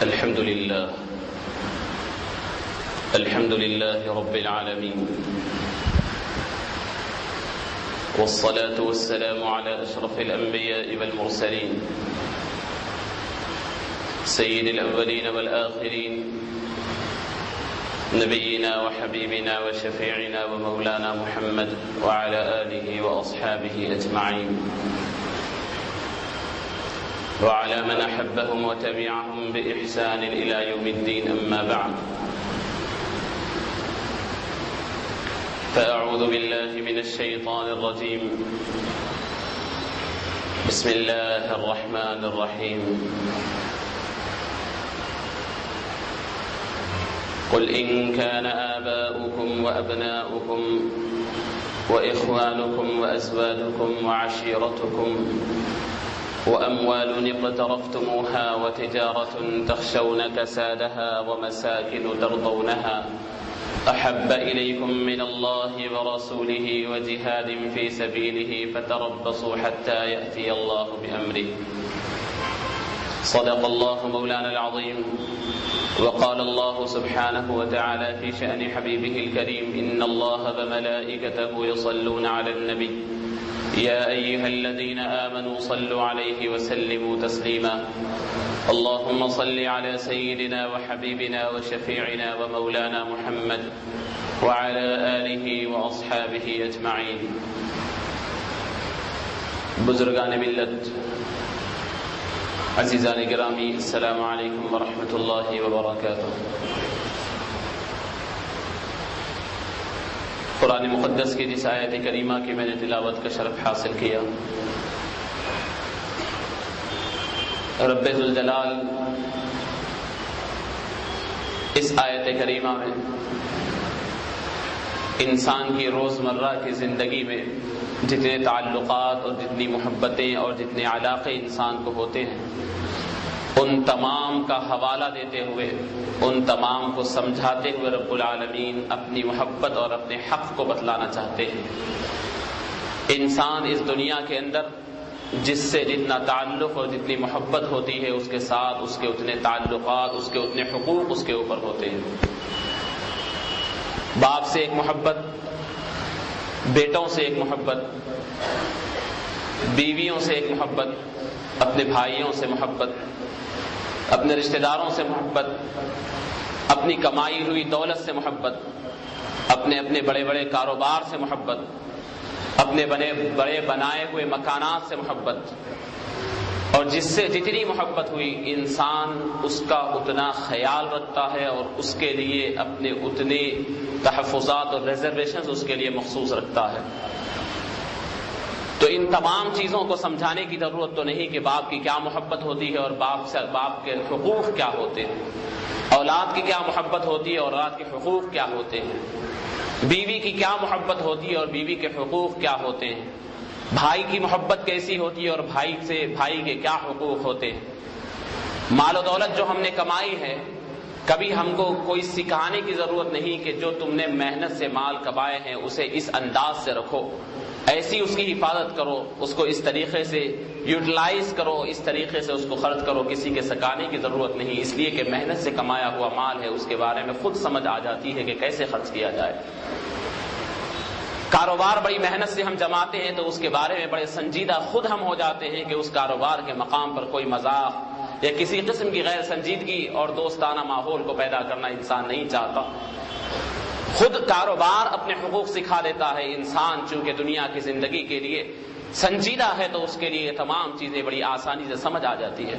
الحمد لله رب العالمين، والصلاة والسلام على أشرف الأنبياء والمرسلين سيد الأولين والآخرين، نبينا وحبيبنا وشفيعنا ومولانا محمد وعلى آله وأصحابه أجمعين، وعلى من أحبهم وتبعهم بإحسان إلى يوم الدين. أما بعد، فأعوذ بالله من الشيطان الرجيم. بسم الله الرحمن الرحيم. قل إن كان آباؤكم وأبناؤكم وإخوانكم وأزواجكم وعشيرتكم وأموال اقترفتموها وتجارة تخشون كسادها ومساكن ترضونها أحب إليكم من الله ورسوله وجهاد في سبيله فتربصوا حتى يأتي الله بأمره. صدق الله مولانا العظيم. وقال الله سبحانه وتعالى في شأن حبيبه الكريم: إن الله وملائكته يصلون على النبي يا أيها الذين آمنوا صلوا عليه وسلموا تسليما. اللهم صل على سيدنا وحبيبنا وشفيعنا ومولانا محمد وعلى آله وأصحابه أجمعين. بزرگان ملت، عزیزان گرامی، السلام علیکم ورحمۃ اللہ وبرکاتہ. قرآن مقدس کی جس آیت کریمہ کی میں نے تلاوت کا شرف حاصل کیا، رب ذوالجلال اس آیت کریمہ میں انسان کی روزمرہ کی زندگی میں جتنے تعلقات اور جتنی محبتیں اور جتنے علاقے انسان کو ہوتے ہیں، ان تمام کا حوالہ دیتے ہوئے، ان تمام کو سمجھاتے ہوئے رب العالمین اپنی محبت اور اپنے حق کو بتلانا چاہتے ہیں. انسان اس دنیا کے اندر جس سے جتنا تعلق اور جتنی محبت ہوتی ہے، اس کے ساتھ اس کے اتنے تعلقات، اس کے اتنے حقوق اس کے اوپر ہوتے ہیں. باپ سے ایک محبت، بیٹوں سے ایک محبت، بیویوں سے ایک محبت، اپنے بھائیوں سے محبت، اپنے رشتہ داروں سے محبت، اپنی کمائی ہوئی دولت سے محبت، اپنے بڑے بڑے کاروبار سے محبت، اپنے بڑے بنائے ہوئے مکانات سے محبت، اور جس سے جتنی محبت ہوئی انسان اس کا اتنا خیال رکھتا ہے اور اس کے لیے اپنے اتنے تحفظات اور ریزرویشنز اس کے لیے مخصوص رکھتا ہے. تو ان تمام چیزوں کو سمجھانے کی ضرورت تو نہیں کہ باپ کی کیا محبت ہوتی ہے اور باپ کے حقوق کیا ہوتے ہیں، اولاد کی کیا محبت ہوتی ہے اور اولاد کے حقوق کیا ہوتے ہیں، بیوی کی کیا محبت ہوتی ہے اور بیوی کے حقوق کیا ہوتے ہیں، بھائی کی محبت کیسی ہوتی ہے اور بھائی کے کیا حقوق ہوتے ہیں. مال و دولت جو ہم نے کمائی ہے، کبھی ہم کو کوئی سکھانے کی ضرورت نہیں کہ جو تم نے محنت سے مال کمائے ہیں اسے اس انداز سے رکھو، ایسی اس کی حفاظت کرو، اس کو اس طریقے سے یوٹیلائز کرو، اس طریقے سے اس کو خرچ کرو. کسی کے سکھانے کی ضرورت نہیں، اس لیے کہ محنت سے کمایا ہوا مال ہے، اس کے بارے میں خود سمجھ آ جاتی ہے کہ کیسے خرچ کیا جائے. کاروبار بڑی محنت سے ہم جماتے ہیں تو اس کے بارے میں بڑے سنجیدہ خود ہم ہو جاتے ہیں کہ اس کاروبار کے مقام پر کوئی مذاق یا کسی قسم کی غیر سنجیدگی اور دوستانہ ماحول کو پیدا کرنا انسان نہیں چاہتا. خود کاروبار اپنے حقوق سکھا دیتا ہے. انسان چونکہ دنیا کی زندگی کے لیے سنجیدہ ہے تو اس کے لیے تمام چیزیں بڑی آسانی سے سمجھ آ جاتی ہے.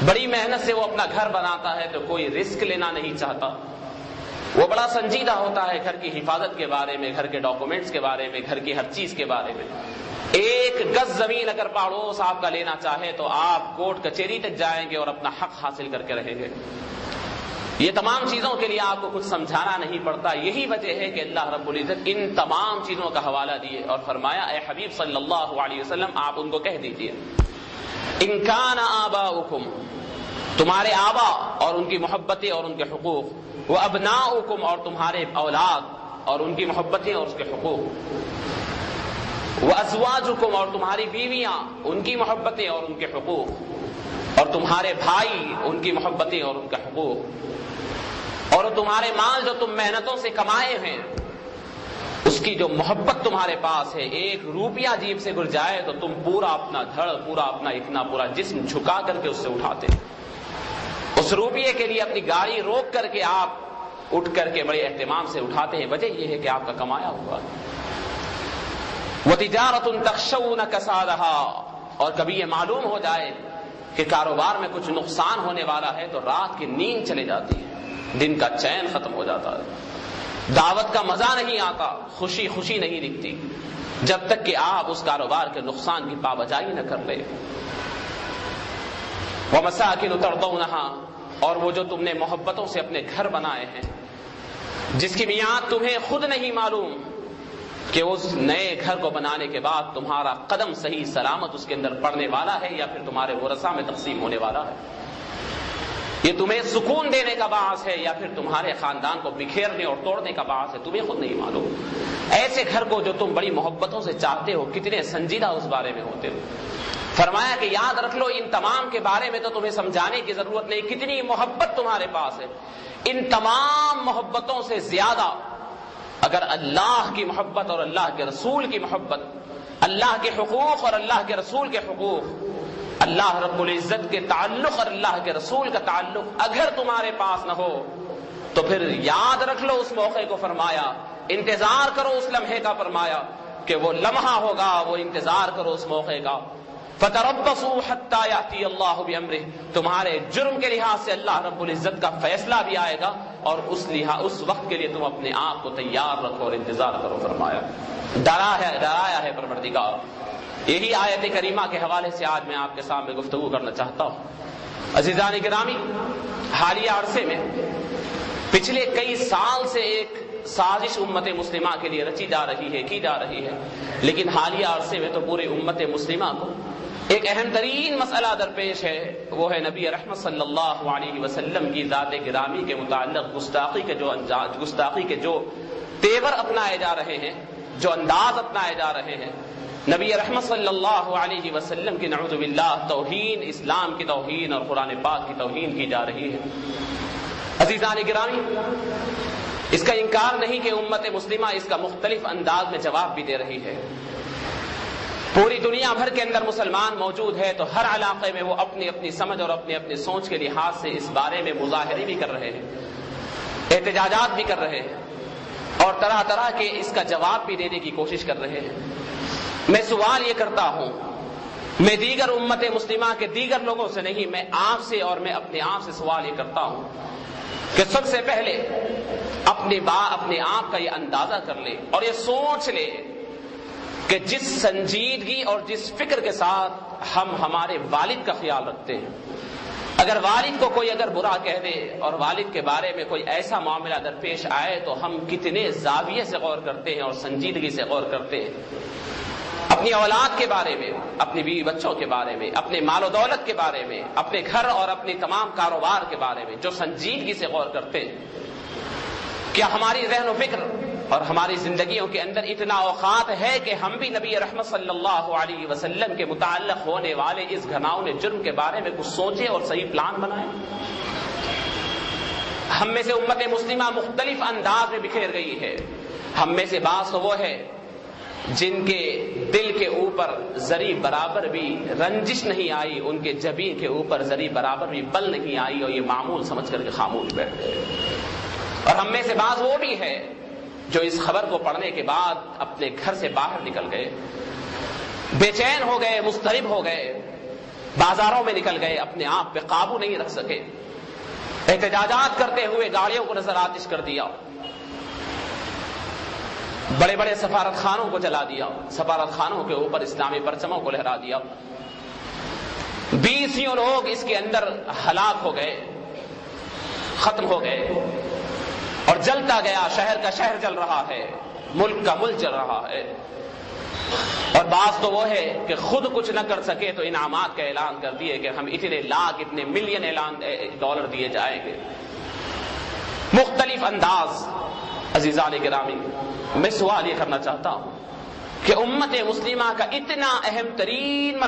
بڑی محنت سے وہ اپنا گھر بناتا ہے تو کوئی رسک لینا نہیں چاہتا. وہ بڑا سنجیدہ ہوتا ہے گھر کی حفاظت کے بارے میں، گھر کے ڈاکومنٹس کے بارے میں، گھر کی ہر چیز کے بارے میں. ایک گز زمین اگر پڑوس آپ کا لینا چاہے تو آپ کورٹ کچہری تک جائیں گے اور اپنا حق حاصل کر کے رہیں گے. یہ تمام چیزوں کے لیے آپ کو کچھ سمجھانا نہیں پڑتا. یہی وجہ ہے کہ اللہ رب العزت ان تمام چیزوں کا حوالہ دیے اور فرمایا: اے حبیب صلی اللہ علیہ وسلم آپ ان کو کہہ دیجئے، ان کان آباؤکم، تمہارے آبا اور ان کی محبتیں اور ان کے حقوق، وابناؤکم اور تمہارے اولاد اور ان کی محبتیں اور اس کے حقوق، وازواجکم اور تمہاری بیویاں ان کی محبتیں اور ان کے حقوق، اور تمہارے بھائی ان کی محبتیں اور ان کا حقوق، اور تمہارے مال جو تم محنتوں سے کمائے ہیں اس کی جو محبت تمہارے پاس ہے، ایک روپیہ جیب سے گر جائے تو تم پورا اپنا دھڑ، پورا اپنا اکنا، پورا جسم جھکا کر کے اس سے اٹھاتے ہیں۔ اس روپیے کے لیے اپنی گاڑی روک کر کے آپ اٹھ کر کے بڑے اہتمام سے اٹھاتے ہیں۔ وجہ یہ ہے کہ آپ کا کمایا ہوا۔ وَتِجَارَةٌ تَخْشَوْنَ كَسَادَهَا، اور کبھی یہ معلوم ہو جائے کہ کاروبار میں کچھ نقصان ہونے والا ہے تو رات کی نیند چلی جاتی ہے، دن کا چین ختم ہو جاتا ہے، دعوت کا مزہ نہیں آتا، خوشی خوشی نہیں دکھتی، جب تک کہ آپ اس کاروبار کے نقصان کی پابجائی نہ کر لے۔ وَمَسَاكِنُ تَرْضَوْنَهَا، اور وہ جو تم نے محبتوں سے اپنے گھر بنائے ہیں، جس کی میعاد تمہیں خود نہیں معلوم کہ اس نئے گھر کو بنانے کے بعد تمہارا قدم صحیح سلامت اس کے اندر پڑنے والا ہے یا پھر تمہارے ورثاء میں تقسیم ہونے والا ہے، یہ تمہیں سکون دینے کا باعث ہے یا پھر تمہارے خاندان کو بکھیرنے اور توڑنے کا باعث ہے، تمہیں خود نہیں معلوم۔ ایسے گھر کو جو تم بڑی محبتوں سے چاہتے ہو، کتنے سنجیدہ اس بارے میں ہوتے ہو۔ فرمایا کہ یاد رکھ لو، ان تمام کے بارے میں تو تمہیں سمجھانے کی ضرورت نہیں، کتنی محبت تمہارے پاس ہے۔ ان تمام محبتوں سے زیادہ اگر اللہ کی محبت اور اللہ کے رسول کی محبت، اللہ کے حقوق اور اللہ کے رسول کے حقوق، اللہ رب العزت کے تعلق اور اللہ کے رسول کا تعلق اگر تمہارے پاس نہ ہو تو پھر یاد رکھ لو اس موقع کو، فرمایا انتظار کرو اس لمحے کا، فرمایا کہ وہ لمحہ ہوگا، وہ انتظار کرو اس موقع کا۔ فَتَرَبَّصُوا حَتَّى يَأْتِيَ اللَّهُ بِأَمْرِهِ، تمہارے جرم کے لحاظ سے اللہ رب العزت کا فیصلہ بھی آئے گا، اور اس وقت کے لیے تم اپنے آپ کو تیار رکھو اور انتظار کرو۔ فرمایا ڈرایا ہے پروردگار۔ یہی آیت کریمہ کے حوالے سے آج میں آپ کے سامنے گفتگو کرنا چاہتا ہوں۔ عزیزان گرامی، حالیہ عرصے میں پچھلے کئی سال سے ایک سازش امت مسلمہ کے لیے رچی جا رہی ہے، کی جا رہی ہے، لیکن حالیہ عرصے میں تو پورے امت مسلمہ کو ایک اہم ترین مسئلہ درپیش ہے، وہ ہے نبی رحمت صلی اللہ علیہ وسلم کی ذات گرامی کے متعلق گستاخی کے جو تیور اپنائے جا رہے ہیں، جو انداز اپنائے جا رہے ہیں، نبی رحمت صلی اللہ علیہ وسلم کی نعوذ باللہ توہین، اسلام کی توہین اور قرآن پاک کی توہین کی جا رہی ہے۔ عزیزان گرامی، اس کا انکار نہیں کہ امت مسلمہ اس کا مختلف انداز میں جواب بھی دے رہی ہے۔ پوری دنیا بھر کے اندر مسلمان موجود ہے تو ہر علاقے میں وہ اپنی اپنی سمجھ اور اپنی اپنی سوچ کے لحاظ سے اس بارے میں مظاہرے بھی کر رہے ہیں، احتجاجات بھی کر رہے ہیں، اور طرح طرح کے اس کا جواب بھی دینے کی کوشش کر رہے ہیں۔ میں سوال یہ کرتا ہوں، میں دیگر امت مسلمہ کے دیگر لوگوں سے نہیں، میں آپ سے اور میں اپنے آپ سے سوال یہ کرتا ہوں کہ سب سے پہلے اپنے آپ کا یہ اندازہ کر لے اور یہ سوچ لے کہ جس سنجیدگی اور جس فکر کے ساتھ ہم ہمارے والد کا خیال رکھتے ہیں، اگر والد کو کوئی اگر برا کہہ دے اور والد کے بارے میں کوئی ایسا معاملہ درپیش آئے تو ہم کتنے زاویے سے غور کرتے ہیں اور سنجیدگی سے غور کرتے ہیں۔ اپنی اولاد کے بارے میں، اپنی بیوی بچوں کے بارے میں، اپنے مال و دولت کے بارے میں، اپنے گھر اور اپنے تمام کاروبار کے بارے میں جو سنجیدگی سے غور کرتے ہیں، کیا ہماری ذہن و فکر اور ہماری زندگیوں کے اندر اتنا اوقات ہے کہ ہم بھی نبی رحمت صلی اللہ علیہ وسلم کے متعلق ہونے والے اس گھناؤنے جرم کے بارے میں کچھ سوچیں اور صحیح پلان بنائیں؟ ہم میں سے امت مسلمہ مختلف انداز میں بکھیر گئی ہے۔ ہم میں سے بعض تو وہ ہے جن کے دل کے اوپر ذری برابر بھی رنجش نہیں آئی، ان کے جبین کے اوپر ذری برابر بھی بل نہیں آئی اور یہ معمول سمجھ کر کے خاموش بیٹھ گئے۔ اور ہم میں سے بعض وہ بھی ہے جو اس خبر کو پڑھنے کے بعد اپنے گھر سے باہر نکل گئے، بے چین ہو گئے، مضطرب ہو گئے، بازاروں میں نکل گئے، اپنے آپ پہ قابو نہیں رکھ سکے، احتجاجات کرتے ہوئے گاڑیوں کو نظر آتش کر دیا، بڑے بڑے سفارت خانوں کو جلا دیا، سفارت خانوں کے اوپر اسلامی پرچموں کو لہرا دیا، 20 لوگ اس کے اندر ہلاک ہو گئے، ختم ہو گئے، اور جلتا گیا، شہر کا شہر جل رہا ہے، ملک کا ملک جل رہا ہے۔ اور بعض تو وہ ہے کہ خود کچھ نہ کر سکے تو انعامات کا اعلان کر دیے کہ ہم اتنے لاکھ اتنے ملین ڈالر دیے جائیں گے۔ مختلف انداز۔ عزیزان گرامی، میں سوال یہ کرنا چاہتا ہوں کہ امت مسلمہ کا اتنا اہم ترین